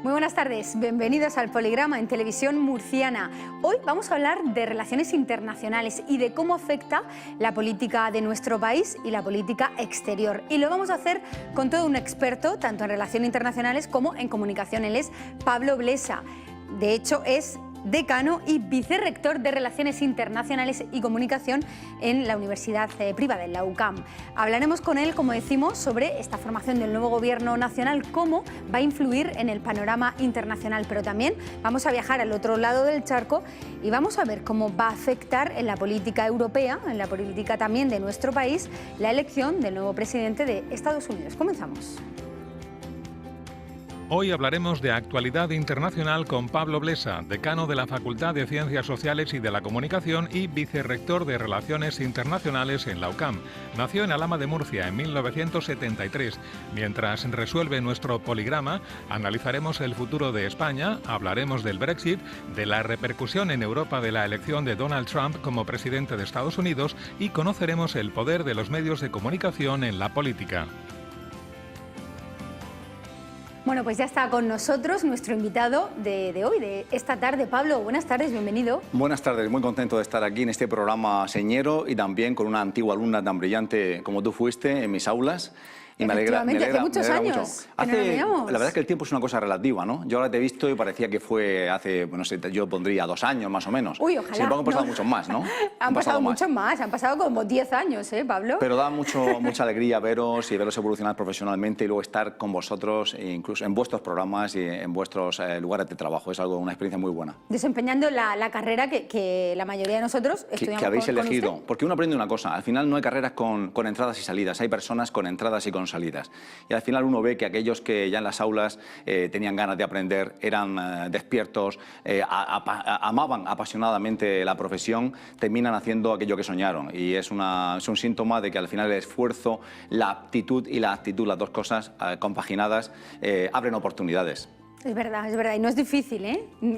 Muy buenas tardes, bienvenidos al Poligrama en Televisión Murciana. Hoy vamos a hablar de relaciones internacionales y de cómo afecta la política de nuestro país y la política exterior. Y lo vamos a hacer con todo un experto, tanto en relaciones internacionales como en comunicación. Él es Pablo Blesa. De hecho, es decano y vicerrector de Relaciones Internacionales y Comunicación en la Universidad Privada, en la UCAM. Hablaremos con él, como decimos, sobre esta formación del nuevo gobierno nacional, cómo va a influir en el panorama internacional, pero también vamos a viajar al otro lado del charco y vamos a ver cómo va a afectar en la política europea, en la política también de nuestro país, la elección del nuevo presidente de Estados Unidos. Comenzamos. Hoy hablaremos de actualidad internacional con Pablo Blesa, decano de la Facultad de Ciencias Sociales y de la Comunicación y vicerrector de Relaciones Internacionales en la UCAM. Nació en Alhama de Murcia en 1973. Mientras resuelve nuestro poligrama, analizaremos el futuro de España, hablaremos del Brexit, de la repercusión en Europa de la elección de Donald Trump como presidente de Estados Unidos y conoceremos el poder de los medios de comunicación en la política. Bueno, pues ya está con nosotros nuestro invitado de hoy, de esta tarde. Pablo, buenas tardes, bienvenido. Buenas tardes, muy contento de estar aquí en este programa señero y también con una antigua alumna tan brillante como tú fuiste en mis aulas. Y me alegra hace muchos años mucho. La verdad es que el tiempo es una cosa relativa, ¿no? Yo ahora te he visto y parecía que fue hace, no sé, yo pondría 2 años más o menos. Uy, ojalá. Sin embargo, han pasado muchos más, ¿no? Han pasado muchos más, han pasado como 10 años, Pablo? Pero da mucha alegría veros y veros evolucionar profesionalmente y luego estar con vosotros, incluso en vuestros programas y en vuestros lugares de trabajo. Es una experiencia muy buena. Desempeñando la carrera que la mayoría de nosotros estudiamos que habéis elegido. Con usted. Porque uno aprende una cosa, al final no hay carreras con entradas y salidas, hay personas con entradas y con salidas. Y al final uno ve que aquellos que ya en las aulas tenían ganas de aprender, eran despiertos, amaban apasionadamente la profesión, terminan haciendo aquello que soñaron. Y es un síntoma de que al final el esfuerzo, la aptitud y la actitud, las dos cosas compaginadas, abren oportunidades. Es verdad, y no es difícil,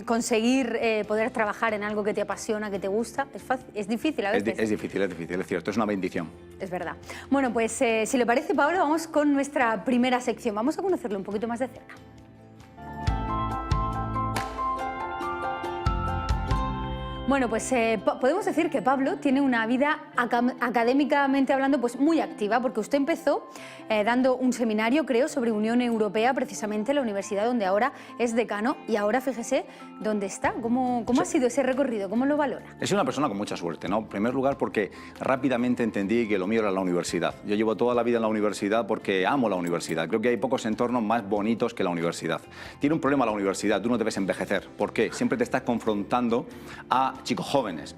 conseguir poder trabajar en algo que te apasiona, que te gusta, es difícil a veces. Es difícil, es cierto, es una bendición. Es verdad. Bueno, pues si le parece, Pablo, vamos con nuestra primera sección, vamos a conocerlo un poquito más de cerca. Bueno, pues podemos decir que Pablo tiene una vida académicamente hablando pues muy activa, porque usted empezó dando un seminario, creo, sobre Unión Europea, precisamente en la universidad donde ahora es decano, y ahora fíjese dónde está. ¿Cómo ha sido ese recorrido? ¿Cómo lo valora? He sido una persona con mucha suerte, ¿no? En primer lugar porque rápidamente entendí que lo mío era la universidad. Yo llevo toda la vida en la universidad porque amo la universidad. Creo que hay pocos entornos más bonitos que la universidad. Tiene un problema la universidad, tú no debes envejecer. ¿Por qué? Siempre te estás confrontando a chicos jóvenes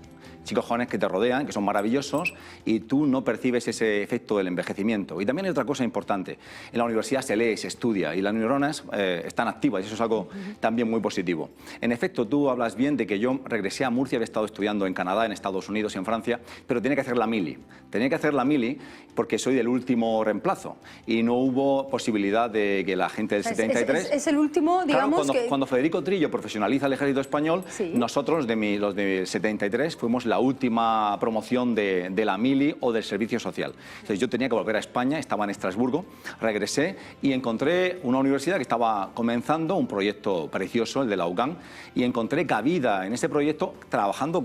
que te rodean, que son maravillosos, y tú no percibes ese efecto del envejecimiento. Y también hay otra cosa importante, en la universidad se lee, se estudia, y las neuronas están activas, y eso es algo también muy positivo. En efecto, tú hablas bien de que yo regresé a Murcia, había estado estudiando en Canadá, en Estados Unidos y en Francia, pero tenía que hacer la mili. Tenía que hacer la mili porque soy del último reemplazo, y no hubo posibilidad de que la gente del 73... Es el último, digamos, claro, cuando Federico Trillo profesionaliza el ejército español, sí, nosotros, los de 73, fuimos la última promoción de la mili o del servicio social. Entonces yo tenía que volver a España, estaba en Estrasburgo, regresé y encontré una universidad que estaba comenzando un proyecto precioso, el de la UCAM, y encontré cabida en ese proyecto trabajando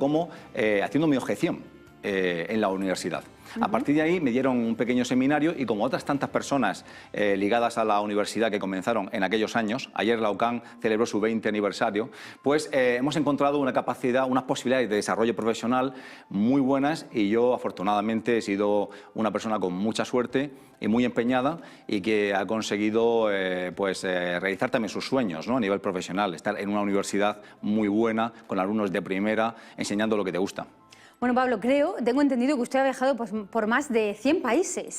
haciendo mi objeción en la universidad. A partir de ahí me dieron un pequeño seminario y como otras tantas personas ligadas a la universidad que comenzaron en aquellos años, ayer la UCAM celebró su 20 aniversario, pues hemos encontrado una capacidad, unas posibilidades de desarrollo profesional muy buenas, y yo afortunadamente he sido una persona con mucha suerte y muy empeñada, y que ha conseguido realizar también sus sueños, ¿no? A nivel profesional, estar en una universidad muy buena, con alumnos de primera, enseñando lo que te gusta. Bueno, Pablo, tengo entendido que usted ha viajado por más de 100 países.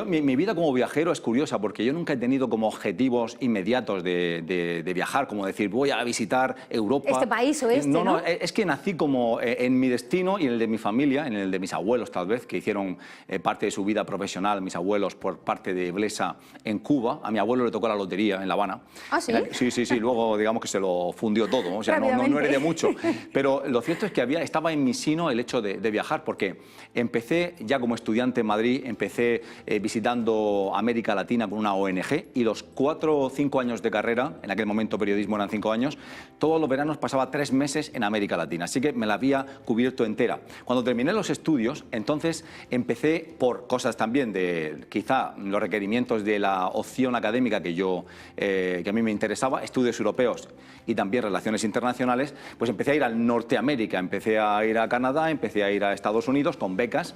Mi vida como viajero es curiosa porque yo nunca he tenido como objetivos inmediatos de viajar, como decir, voy a visitar Europa. Este país o este, ¿no? No, es que nací como en mi destino y en el de mi familia, en el de mis abuelos tal vez, que hicieron parte de su vida profesional, mis abuelos por parte de Blesa en Cuba. A mi abuelo le tocó la lotería en La Habana. ¿Ah, sí? Sí, luego digamos que se lo fundió todo, o sea, no heredé mucho. Pero lo cierto es que estaba en mi sino el hecho de viajar, porque empecé ya como estudiante en Madrid, empecé visitando América Latina con una ONG, y los 4 o 5 años de carrera, en aquel momento periodismo eran 5 años, todos los veranos pasaba 3 meses en América Latina, así que me la había cubierto entera. Cuando terminé los estudios, entonces empecé, por cosas también de quizá los requerimientos de la opción académica que a mí me interesaba, estudios europeos y también relaciones internacionales, pues empecé a ir a Norteamérica, empecé a ir a Canadá, empecé a ir a Estados Unidos con becas,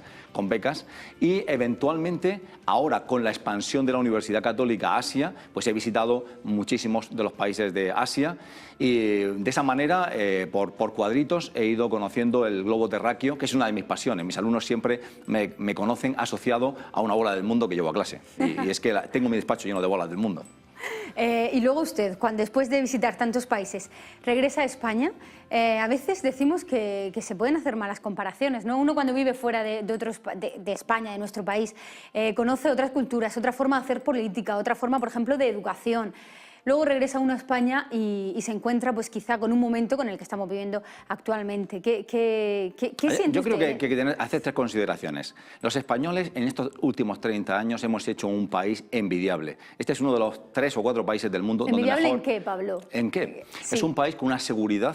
y eventualmente ahora con la expansión de la Universidad Católica a Asia, pues he visitado muchísimos de los países de Asia, y de esa manera, por cuadritos, he ido conociendo el globo terráqueo, que es una de mis pasiones. Mis alumnos siempre me conocen asociado a una bola del mundo que llevo a clase, y es que tengo mi despacho lleno de bolas del mundo. Y luego usted, después de visitar tantos países, regresa a España. A veces decimos que se pueden hacer malas comparaciones, ¿no? Uno cuando vive fuera de España, de nuestro país, conoce otras culturas, otra forma de hacer política, otra forma, por ejemplo, de educación. Luego regresa uno a España y se encuentra, pues quizá, con un momento con el que estamos viviendo actualmente. ¿Qué siente Yo creo usted? que hay que hacer 3 consideraciones. Los españoles en estos últimos 30 años hemos hecho un país envidiable. Este es uno de los 3 o 4 países del mundo donde ¿Envidiable mejor... en qué, Pablo? ¿En qué? Sí. Es un país con una seguridad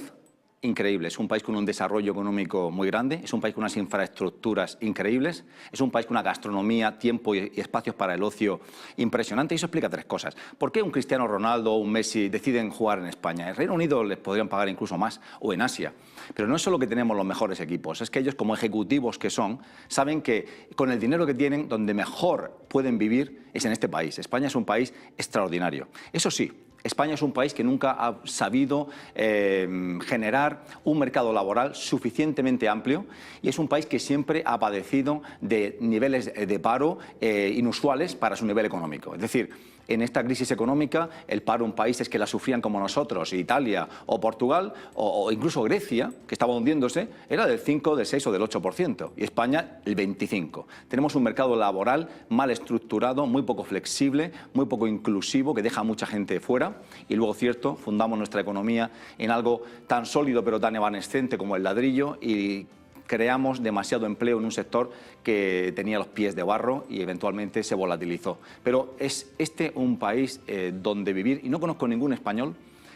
increíble, es un país con un desarrollo económico muy grande, es un país con unas infraestructuras increíbles, es un país con una gastronomía, tiempo y espacios para el ocio impresionante, y eso explica 3 cosas. ¿Por qué un Cristiano Ronaldo o un Messi deciden jugar en España? En Reino Unido les podrían pagar incluso más, o en Asia. Pero no es solo que tenemos los mejores equipos, es que ellos, como ejecutivos que son, saben que con el dinero que tienen, donde mejor pueden vivir es en este país. España es un país extraordinario. Eso sí, España es un país que nunca ha sabido generar un mercado laboral suficientemente amplio, y es un país que siempre ha padecido de niveles de paro inusuales para su nivel económico. Es decir, en esta crisis económica, el paro en países que la sufrían como nosotros, Italia o Portugal, o incluso Grecia, que estaba hundiéndose, era del 5, del 6 o del 8%, y España el 25%. Tenemos un mercado laboral mal estructurado, muy poco flexible, muy poco inclusivo, que deja a mucha gente fuera, y luego, cierto, fundamos nuestra economía en algo tan sólido pero tan evanescente como el ladrillo, y creamos demasiado empleo en un sector que tenía los pies de barro y eventualmente se volatilizó. Pero es un país donde vivir, y no conozco ningún español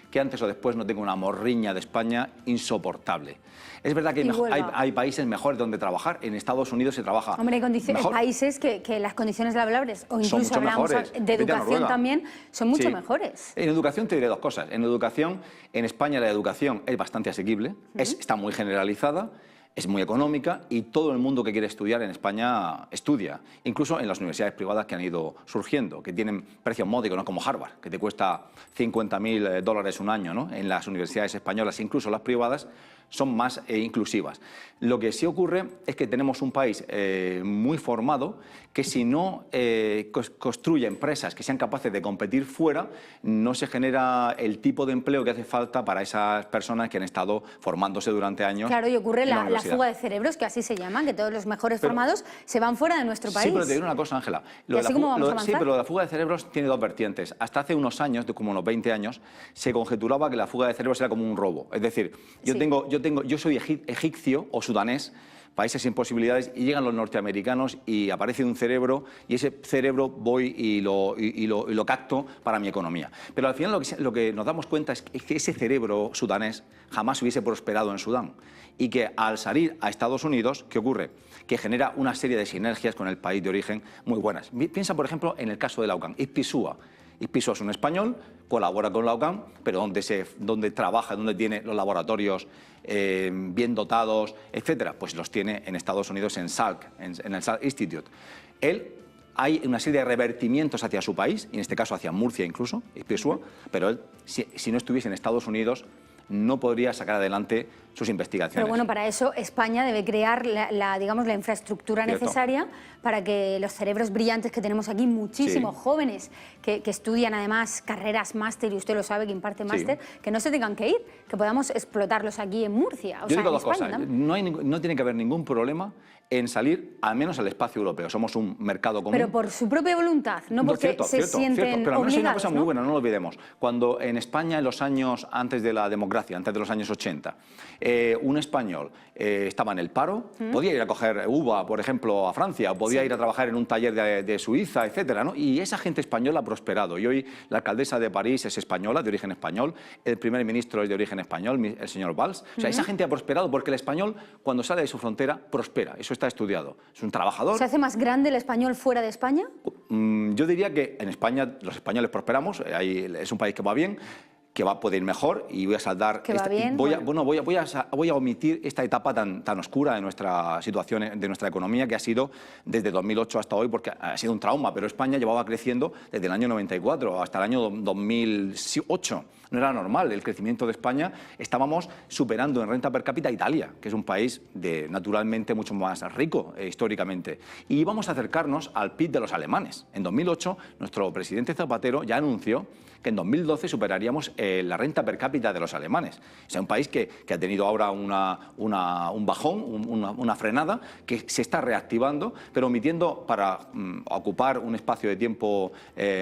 que antes o después no tenga una morriña de España insoportable. Es verdad que hay países mejores donde trabajar. En Estados Unidos se trabaja Hombre, hay países que las condiciones laborales, o incluso hablamos de educación también, son mucho mejores. En educación te diré 2 cosas. En educación, en España la educación es bastante asequible, está muy generalizada, es muy económica, y todo el mundo que quiere estudiar en España estudia, incluso en las universidades privadas que han ido surgiendo, que tienen precios módicos, ¿no? Como Harvard, que te cuesta $50.000 un año, ¿no? En las universidades españolas, incluso las privadas, son más inclusivas. Lo que sí ocurre es que tenemos un país muy formado, que si no construye empresas que sean capaces de competir fuera, no se genera el tipo de empleo que hace falta para esas personas que han estado formándose durante años. Claro, y ocurre la fuga de cerebros, que así se llaman, que todos los mejores formados se van fuera de nuestro país. Sí, pero te digo una cosa, Ángela. Sí, pero la fuga de cerebros tiene 2 vertientes. Hasta hace unos años, como unos 20 años, se conjeturaba que la fuga de cerebros era como un robo. Es decir, yo soy egipcio o sudanés, países sin posibilidades, y llegan los norteamericanos y aparece un cerebro, y ese cerebro voy y lo capto para mi economía. Pero al final lo que nos damos cuenta es que ese cerebro sudanés jamás hubiese prosperado en Sudán, y que al salir a Estados Unidos, ¿qué ocurre? Que genera una serie de sinergias con el país de origen muy buenas. Piensa, por ejemplo, en el caso de la UCAM. Ispizúa es un español, colabora con la UCAM, pero donde trabaja, donde tiene los laboratorios bien dotados, etcétera, pues los tiene en Estados Unidos, en Salk, en el Salk Institute. Hay una serie de revertimientos hacia su país, en este caso hacia Murcia incluso, Ispizúa, pero él, si no estuviese en Estados Unidos, no podría sacar adelante sus investigaciones. Pero bueno, para eso España debe crear la infraestructura necesaria para que los cerebros brillantes que tenemos aquí, muchísimos jóvenes que estudian además carreras máster, y usted lo sabe, que imparte máster, que no se tengan que ir, que podamos explotarlos aquí en Murcia. Yo digo 2 cosas. No tiene que haber ningún problema en salir al menos al espacio europeo. Somos un mercado común. Pero por su propia voluntad, no porque se sienten pero al menos hay una obligados, cosa muy buena, no lo olvidemos. Cuando en España, en los años antes de la democracia, antes de los años 80, un español estaba en el paro, podía ir a coger uva, por ejemplo, a Francia, o podía ir a trabajar en un taller de Suiza, etcétera, ¿no? Y esa gente española ha prosperado. Y hoy la alcaldesa de París es española, de origen español, el primer ministro es de origen español, el señor Valls. O sea, esa gente ha prosperado porque el español, cuando sale de su frontera, prospera. Eso está estudiado. Es un trabajador. ¿Se hace más grande el español fuera de España? Yo diría que en España los españoles prosperamos, es un país que va bien, que puede ir mejor, y voy a saldar... Voy a omitir esta etapa tan oscura de nuestra situación, de nuestra economía, que ha sido desde 2008 hasta hoy, porque ha sido un trauma, pero España llevaba creciendo desde el año 94 hasta el año 2008. No era normal el crecimiento de España. Estábamos superando en renta per cápita a Italia, que es un país naturalmente mucho más rico históricamente. Y íbamos a acercarnos al PIB de los alemanes. En 2008, nuestro presidente Zapatero ya anunció que en 2012 superaríamos la renta per cápita de los alemanes. O sea, un país que ha tenido ahora un bajón, una frenada, que se está reactivando, pero omitiendo para ocupar un espacio de tiempo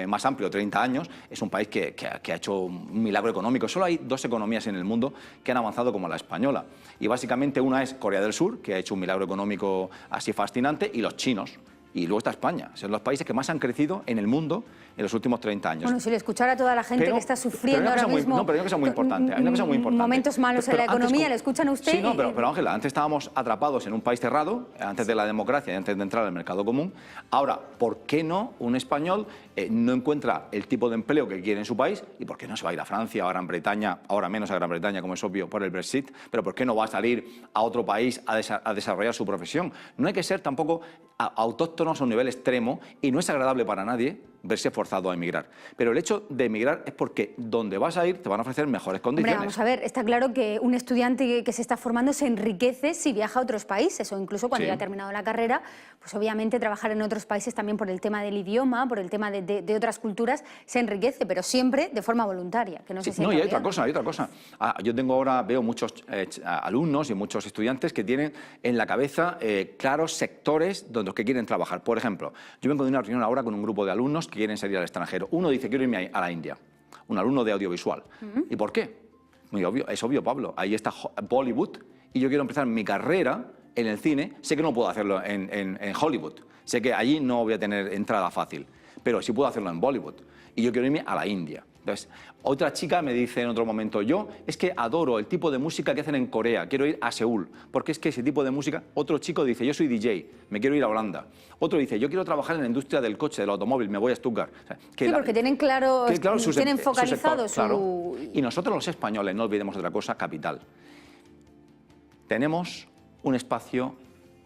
más amplio, 30 años, es un país que ha hecho un milagro económico. Solo hay dos economías en el mundo que han avanzado como la española. Y básicamente una es Corea del Sur, que ha hecho un milagro económico así fascinante, y los chinos. Y luego está España. Son los países que más han crecido en el mundo en los últimos 30 años. Bueno, si le escuchara a toda la gente que está sufriendo ahora mismo... pero hay una cosa muy importante. Hay una cosa muy importante. Momentos malos en la economía, ¿le escuchan a usted? Sí, no, pero Ángela, antes estábamos atrapados en un país cerrado, antes de la democracia y antes de entrar al mercado común. Ahora, ¿por qué no un español no encuentra el tipo de empleo que quiere en su país? ¿Y por qué no se va a ir a Francia o a Gran Bretaña, ahora menos a Gran Bretaña, como es obvio, por el Brexit? ¿Pero por qué no va a salir a otro país a desarrollar su profesión? No hay que ser tampoco autóctonos a un nivel extremo, y no es agradable para nadie verse forzado a emigrar. Pero el hecho de emigrar es porque donde vas a ir te van a ofrecer mejores condiciones. Hombre, vamos a ver, está claro que un estudiante que se está formando se enriquece si viaja a otros países, o incluso cuando ya ha terminado la carrera, pues obviamente trabajar en otros países también por el tema del idioma, por el tema de otras culturas, se enriquece, pero siempre de forma voluntaria, que no se sienta No, y hay bien. otra cosa. Yo veo muchos alumnos y muchos estudiantes que tienen en la cabeza claros sectores donde los que quieren trabajar. Por ejemplo, yo vengo de una reunión ahora con un grupo de alumnos que quieren salir al extranjero. Uno dice, quiero irme a la India, un alumno de audiovisual. ¿Y por qué? Muy obvio, es obvio, Pablo. Ahí está Bollywood y yo quiero empezar mi carrera en el cine. Sé que no puedo hacerlo en Hollywood. Sé que allí no voy a tener entrada fácil, pero sí puedo hacerlo en Bollywood. Y yo quiero irme a la India. Entonces, otra chica me dice en otro momento, yo es que adoro el tipo de música que hacen en Corea, quiero ir a Seúl, porque es que ese tipo de música... Otro chico dice, yo soy DJ, me quiero ir a Holanda. Otro dice, yo quiero trabajar en la industria del coche, del automóvil, me voy a Stuttgart. O sea, porque tienen claro tienen focalizado su... Y nosotros los españoles, no olvidemos otra cosa capital. Tenemos un espacio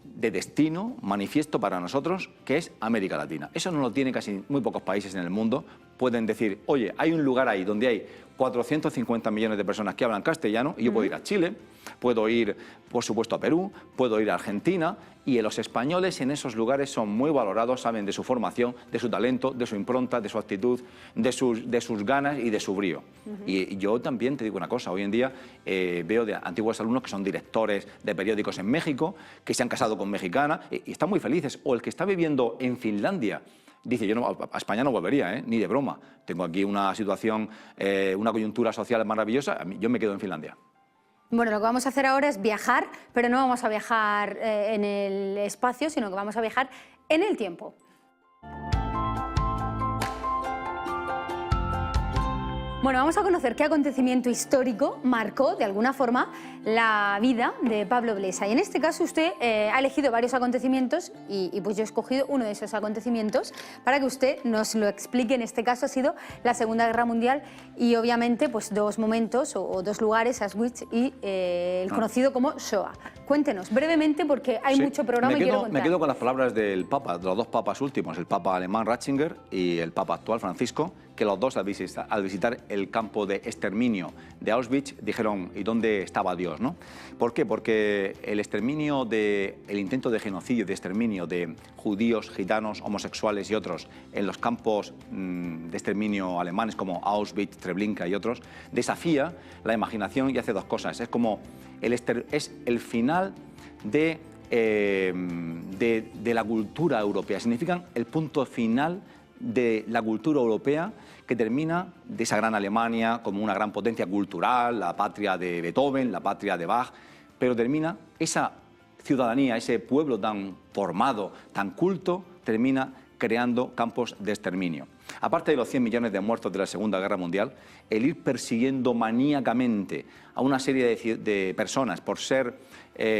de destino manifiesto para nosotros, que es América Latina. Eso no lo tienen casi muy pocos países en el mundo. Pueden decir, oye, hay un lugar ahí donde hay 450 millones de personas que hablan castellano y yo puedo ir a Chile, puedo ir, por supuesto, a Perú, puedo ir a Argentina, y los españoles en esos lugares son muy valorados, saben de su formación, de su talento, de su impronta, de su actitud, de sus ganas y de su brío. Y yo también te digo una cosa, hoy en día veo de antiguos alumnos que son directores de periódicos en México, que se han casado con mexicana y están muy felices, o el que está viviendo en Finlandia. Dice, yo a España no volvería, ni de broma. Tengo aquí una situación, una coyuntura social maravillosa, yo me quedo en Finlandia. Bueno, lo que vamos a hacer ahora es viajar, pero no vamos a viajar en el espacio, sino que vamos a viajar en el tiempo. Bueno, vamos a conocer qué acontecimiento histórico marcó, de alguna forma, la vida de Pablo Blesa. Y en este caso usted ha elegido varios acontecimientos y pues yo he escogido uno de esos acontecimientos para que usted nos lo explique. En este caso ha sido la Segunda Guerra Mundial y obviamente pues dos momentos o dos lugares, Auschwitz y el conocido como Shoah. Cuéntenos brevemente porque hay mucho programa y quiero contar. Me quedo con las palabras del Papa, de los dos papas últimos, el Papa alemán Ratzinger y el Papa actual Francisco, que los dos al visitar el campo de exterminio de Auschwitz dijeron, ¿y dónde estaba Dios? ¿No? ¿Por qué? Porque el exterminio, el intento de genocidio, de exterminio de judíos, gitanos, homosexuales y otros en los campos de exterminio alemanes como Auschwitz, Treblinka y otros, desafía la imaginación y hace dos cosas. Es como es el final de de la cultura europea, significan el punto final de la cultura europea que termina de esa gran Alemania como una gran potencia cultural, la patria de Beethoven, la patria de Bach, pero termina esa ciudadanía, ese pueblo tan formado, tan culto, termina creando campos de exterminio. Aparte de los 100 millones de muertos de la Segunda Guerra Mundial, el ir persiguiendo maníacamente a una serie de personas por ser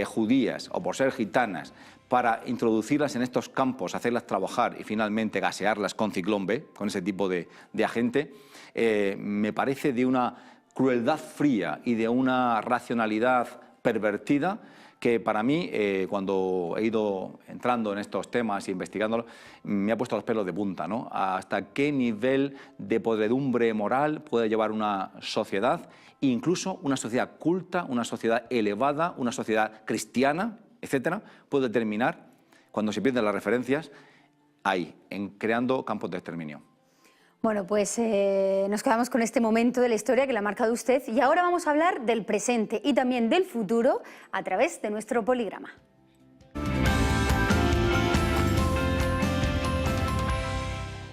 judías o por ser gitanas, para introducirlas en estos campos, hacerlas trabajar y finalmente gasearlas con ciclón B, con ese tipo de agente, me parece de una crueldad fría y de una racionalidad pervertida que para mí, cuando he ido entrando en estos temas e investigándolos, me ha puesto los pelos de punta, ¿no? Hasta qué nivel de podredumbre moral puede llevar una sociedad, incluso una sociedad culta, una sociedad elevada, una sociedad cristiana, etcétera, puede terminar, cuando se pierden las referencias, ahí, creando campos de exterminio. Bueno, pues nos quedamos con este momento de la historia que la ha marcado usted y ahora vamos a hablar del presente y también del futuro a través de nuestro poligrama.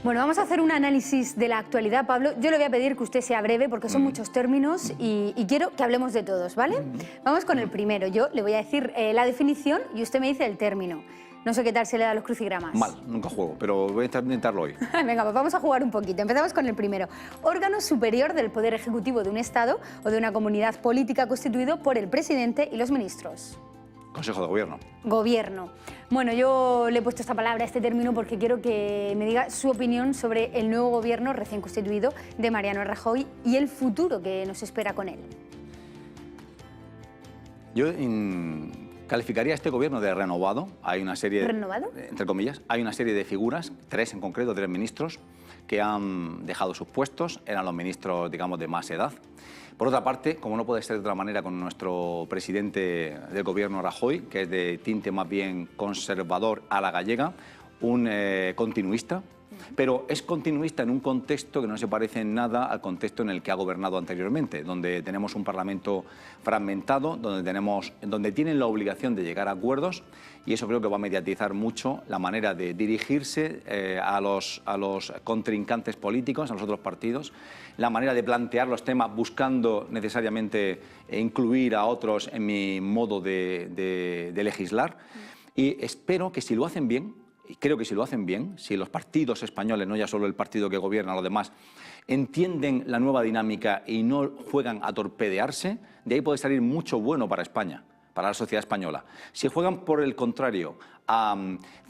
Bueno, vamos a hacer un análisis de la actualidad, Pablo. Yo le voy a pedir que usted sea breve porque son muchos términos y quiero que hablemos de todos, ¿vale? Vamos con el primero. Yo le voy a decir la definición y usted me dice el término. No sé qué tal se le da a los crucigramas. Mal, nunca juego, pero voy a intentarlo hoy. Venga, pues vamos a jugar un poquito. Empezamos con el primero. Órgano superior del Poder Ejecutivo de un Estado o de una comunidad política constituido por el presidente y los ministros. Consejo de Gobierno. Gobierno. Bueno, yo le he puesto esta palabra, este término, porque quiero que me diga su opinión sobre el nuevo gobierno recién constituido de Mariano Rajoy y el futuro que nos espera con él. Yo calificaría a este gobierno de renovado. Hay una serie, ¿renovado? Entre comillas, hay una serie de figuras, 3 en concreto, 3 ministros, que han dejado sus puestos, eran los ministros, digamos, de más edad. Por otra parte, como no puede ser de otra manera con nuestro presidente del gobierno Rajoy, que es de tinte más bien conservador a la gallega, un continuista, pero es continuista en un contexto que no se parece en nada al contexto en el que ha gobernado anteriormente, donde tenemos un Parlamento fragmentado, donde tienen la obligación de llegar a acuerdos, y eso creo que va a mediatizar mucho la manera de dirigirse a los contrincantes políticos, a los otros partidos, la manera de plantear los temas buscando necesariamente incluir a otros en mi modo de legislar, y espero que si lo hacen bien, y creo que si lo hacen bien, si los partidos españoles, no ya solo el partido que gobierna, los demás, entienden la nueva dinámica y no juegan a torpedearse, de ahí puede salir mucho bueno para España, para la sociedad española. Si juegan, por el contrario, a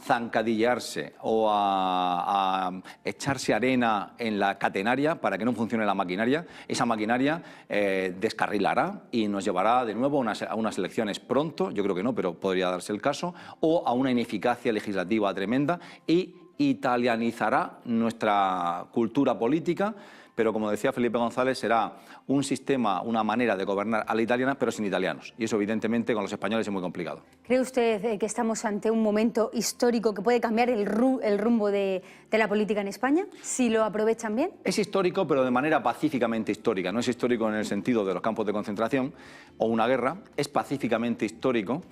zancadillarse o a echarse arena en la catenaria para que no funcione la maquinaria, esa maquinaria descarrilará y nos llevará de nuevo a unas elecciones pronto, yo creo que no, pero podría darse el caso, o a una ineficacia legislativa tremenda y italianizará nuestra cultura política. Pero, como decía Felipe González, será un sistema, una manera de gobernar a la italiana, pero sin italianos. Y eso, evidentemente, con los españoles es muy complicado. ¿Cree usted que estamos ante un momento histórico que puede cambiar el rumbo de la política en España, si lo aprovechan bien? Es histórico, pero de manera pacíficamente histórica. No es histórico en el sentido de los campos de concentración o una guerra. Es pacíficamente histórico,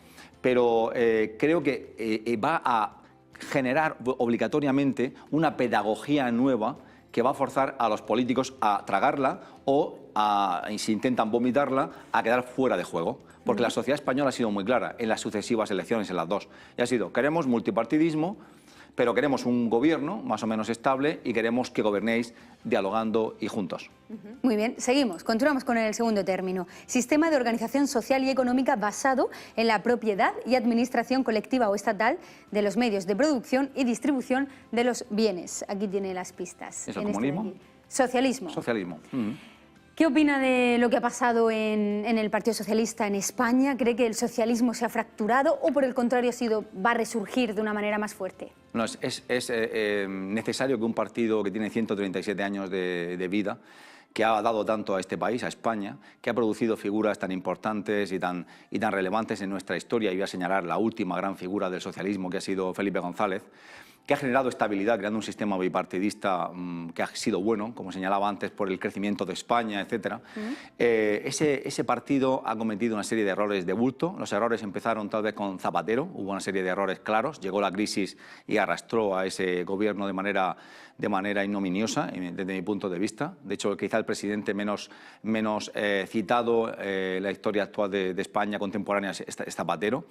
pero creo que va a generar obligatoriamente una pedagogía nueva que va a forzar a los políticos a tragarla o, si intentan vomitarla, a quedar fuera de juego. Porque la sociedad española ha sido muy clara en las sucesivas elecciones, en las dos. Y ha sido, queremos multipartidismo, pero queremos un gobierno más o menos estable y queremos que gobernéis dialogando y juntos. Muy bien, seguimos. Continuamos con el segundo término. Sistema de organización social y económica basado en la propiedad y administración colectiva o estatal de los medios de producción y distribución de los bienes. Aquí tiene las pistas. ¿Eso es comunismo? Socialismo. Socialismo. ¿Qué opina de lo que ha pasado en el Partido Socialista en España? ¿Cree que el socialismo se ha fracturado o, por el contrario, va a resurgir de una manera más fuerte? No, es necesario que un partido que tiene 137 años de vida, que ha dado tanto a este país, a España, que ha producido figuras tan importantes y tan relevantes en nuestra historia, y voy a señalar la última gran figura del socialismo, que ha sido Felipe González, que ha generado estabilidad, creando un sistema bipartidista que ha sido bueno, como señalaba antes, por el crecimiento de España, etc. Ese partido ha cometido una serie de errores de bulto. Los errores empezaron tal vez con Zapatero, hubo una serie de errores claros, llegó la crisis y arrastró a ese gobierno de manera ignominiosa, desde mi punto de vista. De hecho, quizá el presidente menos citado en la historia actual de España contemporánea es Zapatero.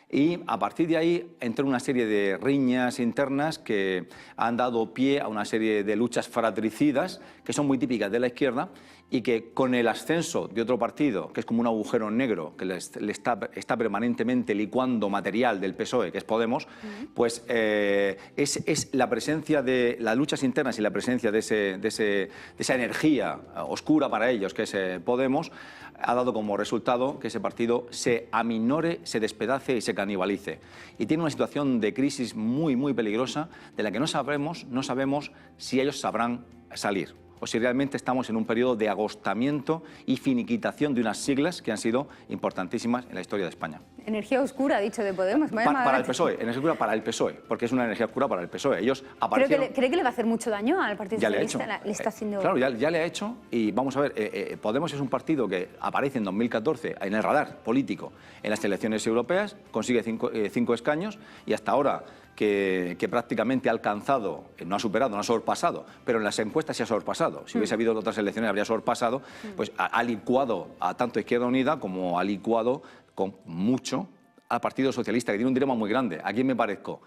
Y a partir de ahí entró una serie de riñas internas que han dado pie a una serie de luchas fratricidas que son muy típicas de la izquierda y que con el ascenso de otro partido, que es como un agujero negro que le está permanentemente licuando material del PSOE, que es Podemos, pues es la presencia de las luchas internas y la presencia de esa energía oscura para ellos, que es Podemos, ha dado como resultado que ese partido se aminore, se despedace y se canibalice. Y tiene una situación de crisis muy, muy peligrosa de la que no sabemos si ellos sabrán salir o si realmente estamos en un periodo de agostamiento y finiquitación de unas siglas que han sido importantísimas en la historia de España. Energía oscura, ha dicho de Podemos. Para el PSOE, energía oscura para el PSOE, porque es una energía oscura para el PSOE. Ellos aparecieron... ¿Cree que le va a hacer mucho daño al Partido Socialista? Le está haciendo... Claro, ya le ha hecho, y vamos a ver, Podemos es un partido que aparece en 2014 en el radar político en las elecciones europeas, consigue 5 escaños y hasta ahora que prácticamente ha alcanzado, no ha superado, no ha sorpasado, pero en las encuestas se ha sorpasado. Si hubiese habido otras elecciones habría sorpasado, pues ha licuado a tanto Izquierda Unida como ha licuado con mucho al Partido Socialista, que tiene un dilema muy grande. ¿A quién me parezco?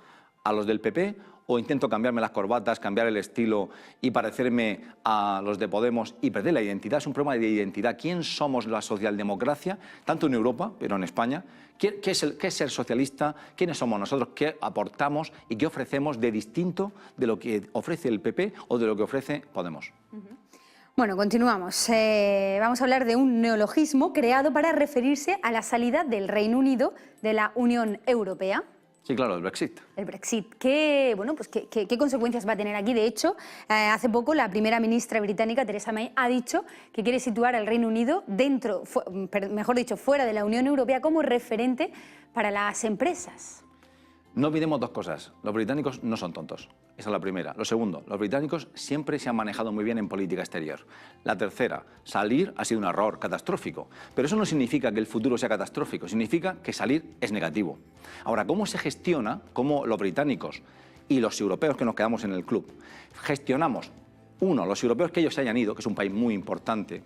¿A los del PP o intento cambiarme las corbatas, cambiar el estilo y parecerme a los de Podemos y perder la identidad? Es un problema de identidad. ¿Quién somos la socialdemocracia, tanto en Europa, pero en España? ¿Qué es ser socialista? ¿Quiénes somos nosotros? ¿Qué aportamos y qué ofrecemos de distinto de lo que ofrece el PP o de lo que ofrece Podemos? Bueno, continuamos. Vamos a hablar de un neologismo creado para referirse a la salida del Reino Unido de la Unión Europea. Sí, claro, el Brexit. El Brexit. ¿Qué consecuencias va a tener aquí? De hecho, hace poco la primera ministra británica, Theresa May, ha dicho que quiere situar al Reino Unido fuera de la Unión Europea como referente para las empresas. No olvidemos dos cosas. Los británicos no son tontos. Esa es la primera. Lo segundo, los británicos siempre se han manejado muy bien en política exterior. La tercera, salir ha sido un error catastrófico. Pero eso no significa que el futuro sea catastrófico, significa que salir es negativo. Ahora, ¿cómo se gestiona, cómo los británicos y los europeos que nos quedamos en el club gestionamos? Uno, los europeos que ellos se hayan ido, que es un país muy importante,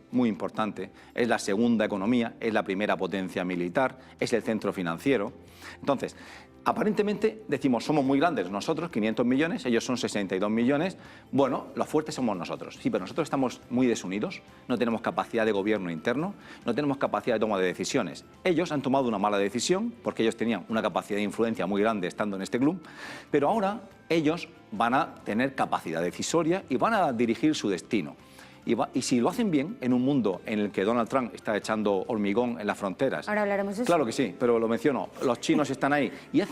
es la segunda economía, es la primera potencia militar, es el centro financiero. Entonces, aparentemente decimos, somos muy grandes nosotros, 500 millones, ellos son 62 millones, bueno, los fuertes somos nosotros. Sí, pero nosotros estamos muy desunidos, no tenemos capacidad de gobierno interno, no tenemos capacidad de toma de decisiones. Ellos han tomado una mala decisión, porque ellos tenían una capacidad de influencia muy grande estando en este club, pero ahora ellos van a tener capacidad decisoria y van a dirigir su destino. Y si lo hacen bien, en un mundo en el que Donald Trump está echando hormigón en las fronteras... Ahora hablaremos de eso. Claro que sí, pero lo menciono, los chinos están ahí y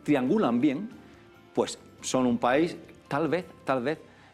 triangulan bien, pues son un país tal vez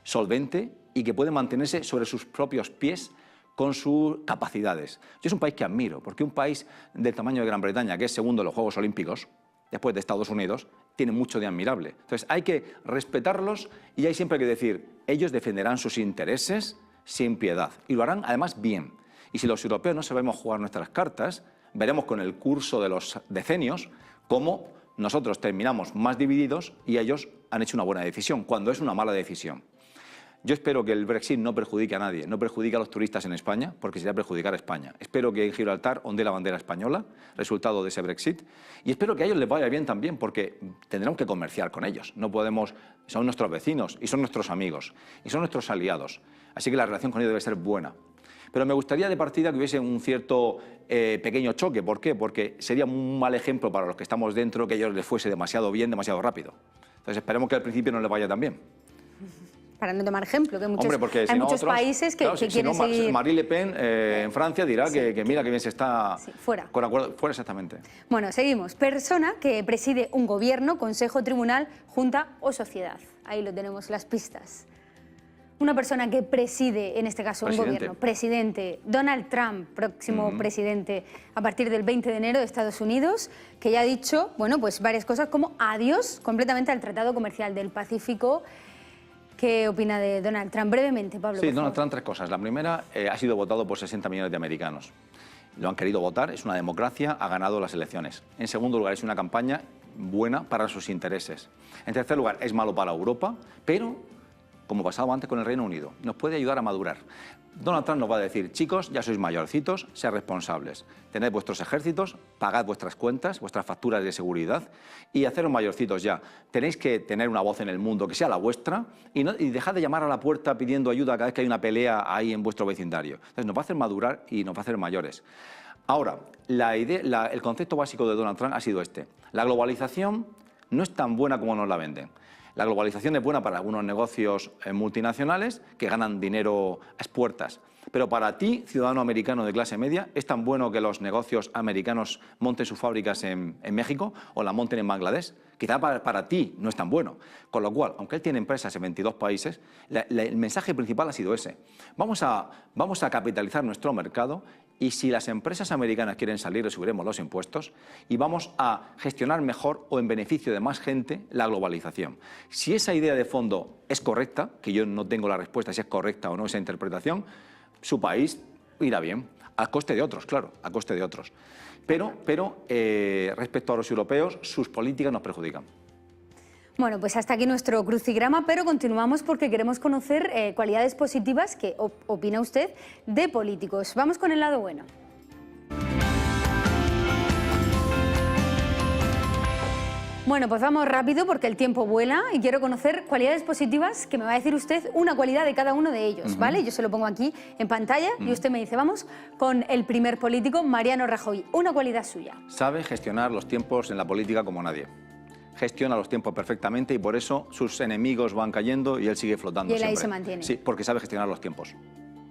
solvente y que puede mantenerse sobre sus propios pies con sus capacidades. Yo es un país que admiro, porque un país del tamaño de Gran Bretaña, que es segundo en los Juegos Olímpicos, después de Estados Unidos, tiene mucho de admirable. Entonces hay que respetarlos y hay siempre que decir, ellos defenderán sus intereses sin piedad y lo harán además bien. Y si los europeos no sabemos jugar nuestras cartas, veremos con el curso de los decenios cómo nosotros terminamos más divididos y ellos han hecho una buena decisión, cuando es una mala decisión. Yo espero que el Brexit no perjudique a nadie, no perjudique a los turistas en España, porque sería perjudicar a España. Espero que en Gibraltar ondee la bandera española, resultado de ese Brexit, y espero que a ellos les vaya bien también, porque tendremos que comerciar con ellos. No podemos, son nuestros vecinos, y son nuestros amigos, y son nuestros aliados. Así que la relación con ellos debe ser buena. Pero me gustaría de partida que hubiese un cierto pequeño choque. ¿Por qué? Porque sería un mal ejemplo para los que estamos dentro que a ellos les fuese demasiado bien, demasiado rápido. Entonces esperemos que al principio no les vaya tan bien. Para no tomar ejemplo, que Hombre, hay muchos países que quieren seguir... Marine Le Pen en Francia dirá que mira que bien se está... Sí, fuera. Con acuerdo, fuera exactamente. Bueno, seguimos. Persona que preside un gobierno, consejo, tribunal, junta o sociedad. Ahí lo tenemos, las pistas. Una persona que preside, en este caso, un gobierno, presidente, Donald Trump, próximo presidente a partir del 20 de enero de Estados Unidos, que ya ha dicho, bueno, pues varias cosas como adiós completamente al Tratado Comercial del Pacífico. ¿Qué opina de Donald Trump? Brevemente, Pablo. Sí, Donald Trump, tres cosas. La primera, ha sido votado por 60 millones de americanos. Lo han querido votar, es una democracia, ha ganado las elecciones. En segundo lugar, es una campaña buena para sus intereses. En tercer lugar, es malo para Europa, pero, como pasaba antes con el Reino Unido, nos puede ayudar a madurar. Donald Trump nos va a decir, chicos, ya sois mayorcitos, sed responsables, tened vuestros ejércitos, pagad vuestras cuentas, vuestras facturas de seguridad y haceros mayorcitos ya. Tenéis que tener una voz en el mundo que sea la vuestra y dejad de llamar a la puerta pidiendo ayuda cada vez que hay una pelea ahí en vuestro vecindario. Entonces nos va a hacer madurar y nos va a hacer mayores. Ahora, el concepto básico de Donald Trump ha sido este. La globalización no es tan buena como nos la venden. La globalización es buena para algunos negocios multinacionales que ganan dinero a expuertas. Pero para ti, ciudadano americano de clase media, ¿es tan bueno que los negocios americanos monten sus fábricas en México o la monten en Bangladesh? Quizá para ti no es tan bueno. Con lo cual, aunque él tiene empresas en 22 países, el mensaje principal ha sido ese. Vamos a capitalizar nuestro mercado y si las empresas americanas quieren salir, les subiremos los impuestos y vamos a gestionar mejor o en beneficio de más gente la globalización. Si esa idea de fondo es correcta, que yo no tengo la respuesta si es correcta o no esa interpretación, su país irá bien, a coste de otros, claro, a coste de otros. Pero respecto a los europeos, sus políticas nos perjudican. Bueno, pues hasta aquí nuestro crucigrama, pero continuamos porque queremos conocer cualidades positivas que opina usted de políticos. Vamos con el lado bueno. Bueno, pues vamos rápido porque el tiempo vuela y quiero conocer cualidades positivas que me va a decir usted una cualidad de cada uno de ellos, ¿vale? Yo se lo pongo aquí en pantalla y usted me dice, vamos con el primer político, Mariano Rajoy, una cualidad suya. Sabe gestionar los tiempos en la política como nadie. Gestiona los tiempos perfectamente y por eso sus enemigos van cayendo y él sigue flotando y él siempre. Ahí se mantiene. Sí, porque sabe gestionar los tiempos.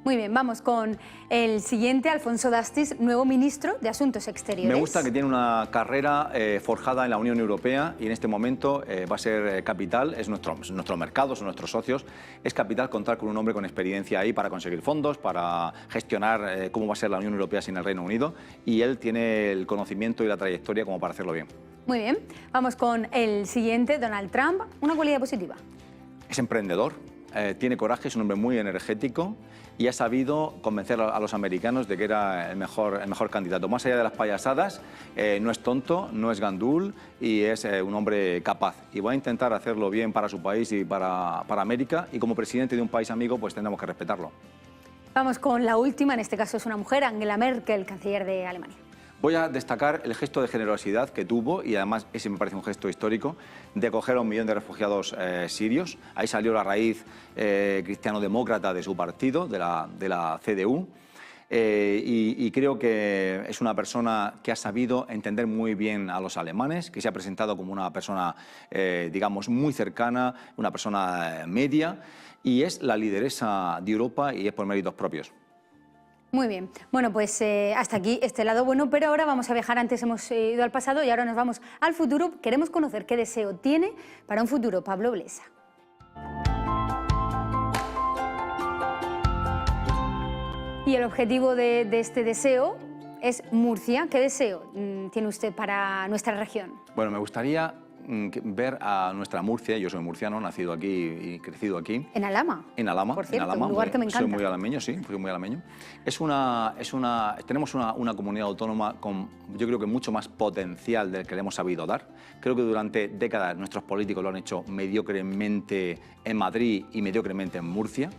Muy bien, vamos con el siguiente, Alfonso Dastis, nuevo ministro de Asuntos Exteriores. Me gusta que tiene una carrera forjada en la Unión Europea y en este momento va a ser capital, es nuestro mercado, son nuestros socios, es capital contar con un hombre con experiencia ahí para conseguir fondos, para gestionar cómo va a ser la Unión Europea sin el Reino Unido y él tiene el conocimiento y la trayectoria como para hacerlo bien. Muy bien, vamos con el siguiente, Donald Trump, una cualidad positiva. Es emprendedor, tiene coraje, es un hombre muy energético y ha sabido convencer a los americanos de que era el mejor candidato. Más allá de las payasadas, no es tonto, no es gandul y es un hombre capaz. Y va a intentar hacerlo bien para su país y para América y como presidente de un país amigo pues tendremos que respetarlo. Vamos con la última, en este caso es una mujer, Angela Merkel, canciller de Alemania. Voy a destacar el gesto de generosidad que tuvo, y además ese me parece un gesto histórico, de acoger a 1 millón de refugiados sirios. Ahí salió la raíz cristiano-demócrata de su partido, de la CDU. Y creo que es una persona que ha sabido entender muy bien a los alemanes, que se ha presentado como una persona, digamos, muy cercana, una persona media, y es la lideresa de Europa y es por méritos propios. Muy bien. Bueno, pues hasta aquí este lado bueno, pero ahora vamos a viajar. Antes hemos ido al pasado y ahora nos vamos al futuro. Queremos conocer qué deseo tiene para un futuro Pablo Blesa. Y el objetivo de este deseo es Murcia. ¿Qué deseo tiene usted para nuestra región? Bueno, me gustaría ver a nuestra Murcia. Yo soy murciano, nacido aquí y crecido aquí. ¿En Alhama? En Alhama. Por cierto, en Alhama, un lugar que me encanta. Soy muy alameño, sí, soy muy alameño. Tenemos una comunidad autónoma con, yo creo que mucho más potencial del que le hemos sabido dar. Creo que durante décadas nuestros políticos lo han hecho mediocremente en Madrid y mediocremente en Murcia.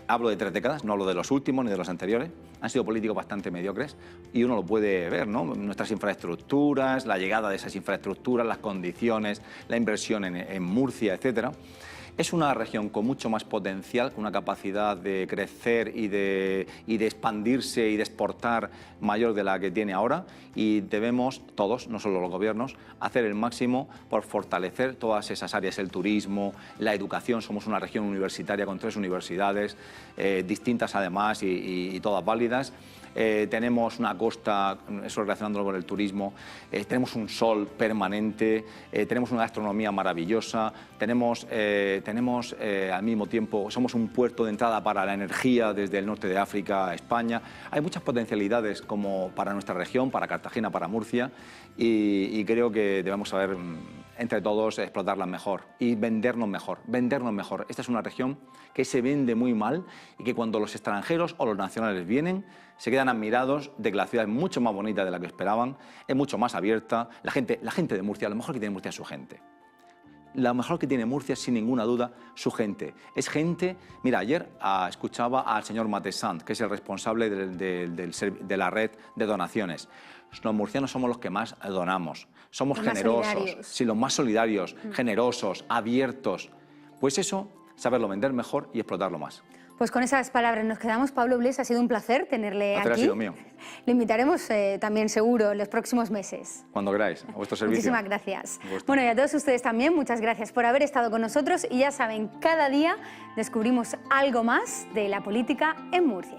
Hablo de 3 décadas, no hablo de los últimos ni de los anteriores. Han sido políticos bastante mediocres y uno lo puede ver, ¿no? Nuestras infraestructuras, la llegada de esas infraestructuras, las condiciones, la inversión en Murcia, etcétera. Es una región con mucho más potencial, con una capacidad de crecer y de expandirse y de exportar mayor de la que tiene ahora, y debemos todos, no solo los gobiernos, hacer el máximo por fortalecer todas esas áreas, el turismo, la educación. Somos una región universitaria con 3 universidades, distintas además y todas válidas. tenemos una costa, eso relacionándolo con el turismo, tenemos un sol permanente, tenemos una gastronomía maravillosa, tenemos al mismo tiempo, somos un puerto de entrada para la energía desde el norte de África a España. Hay muchas potencialidades como para nuestra región, para Cartagena, para Murcia, y creo que debemos saber entre todos explotarlas mejor y vendernos mejor, vendernos mejor. Esta es una región que se vende muy mal y que cuando los extranjeros o los nacionales vienen se quedan admirados de que la ciudad es mucho más bonita de la que esperaban, es mucho más abierta. La gente de Murcia, lo mejor que tiene Murcia es su gente. Lo mejor que tiene Murcia es, sin ninguna duda, su gente. Es gente... Mira, ayer escuchaba al señor Matesant, que es el responsable de la red de donaciones. Los murcianos somos los que más donamos. Somos generosos, sí, los más solidarios, generosos, abiertos. Pues eso, saberlo vender mejor y explotarlo más. Pues con esas palabras nos quedamos. Pablo Blesa, ha sido un placer tenerle aquí. Ha sido mío. Le invitaremos también seguro en los próximos meses. Cuando queráis, a vuestro servicio. Muchísimas gracias. Bueno, y a todos ustedes también, muchas gracias por haber estado con nosotros y ya saben, cada día descubrimos algo más de la política en Murcia.